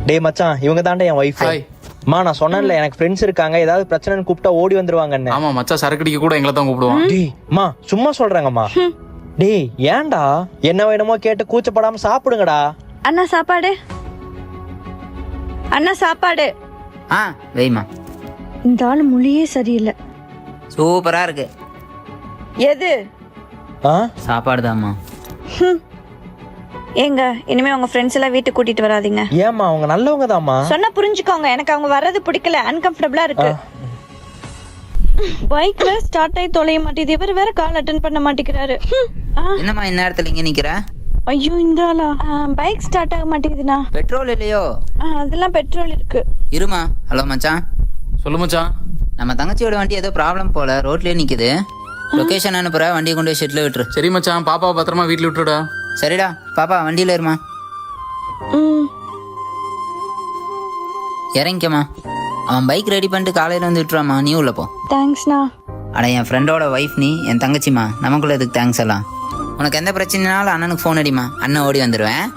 டேய் மச்சான், இவங்க தாண்டா என் ஒய்ஃப். ஹாய். மா நான் சொன்னேன்ல எனக்கு ஃப்ரெண்ட்ஸ் இருக்காங்க, ஏதாவது பிரச்சனைன்னு கூப்பிட்டா ஓடி வந்துருவாங்கன்னு. ஆமா மச்சான், சரக்கடிக்க கூட எங்களை தான் கூப்பிடுவான். டேய் மா சும்மா சொல்றாங்கம்மா. டேய் ஏன்டா என்ன வேணுமோ கேட்டு கூச்சப்படாம சாப்பிடுங்கடா. அண்ணா சாப்பாடு, அண்ணா சாப்பாடு. வெய்மா. இந்த ஆள் மொழியே சரியில்லை. சூப்பரா இருக்கு. எது? சாப்பாடு தாம்மா. ஏங்க இனிமே உங்க ஃப்ரெண்ட்ஸ் எல்லாம் வீட்டுக்கு கூட்டிட்டு வராதீங்க. ஏமா அவங்க நல்லவங்க தாம்மா. சொன்னா புரிஞ்சுக்கோங்க, எனக்கு அவங்க வர்றது பிடிக்கல, அன்கம்ஃபர்டபுளா இருக்கு. பைக்ல ஸ்டார்ட் ஆகி தொலைய மாட்டேது, இவர் வேற கால் அட்டென்ட் பண்ண மாட்டேங்கிறாரு. என்னம்மா இந்நேரத்துல இங்க நிக்கிற? ஐயோ இந்த ஆளா? பைக் ஸ்டார்ட் ஆக மாட்டேங்குதுண்ணா. பெட்ரோல் இல்லையோ? அதெல்லாம் பெட்ரோல் இருக்கு. இருமா. ஹலோ மச்சான். சொல்லு மச்சான். நம்ம தங்கச்சியோட வண்டி ஏதோ ப்ராப்ளம் போல, ரோட்லயே நிக்குது. லொகேஷன் அனுப்புற, வண்டியை கொண்டு போய் ஷெட்ல விட்டுரு. சரி மச்சான், பாப்பாவை பத்திரமா வீட்டுல விட்டுடா. சரிடா பாப்பா, வண்டியில இருமா. இறங்கிக்கம்மா. அவன் பைக் ரெடி பண்ணிட்டு காலையில வந்து விட்டுருவாமா, நீ உள்ள போ. தேங்க்ஸ்ண்ணா. அட என் ஃப்ரெண்டோட ஒய்ஃப் நீ, என் தங்கச்சிமா, நமக்குள்ள எதுக்கு தேங்க்ஸ் எல்லாம்? உனக்கு எந்த பிரச்சனைனாலும் அண்ணனுக்கு ஃபோன் அடிமா, அண்ணன் ஓடி வந்துடுவேன்.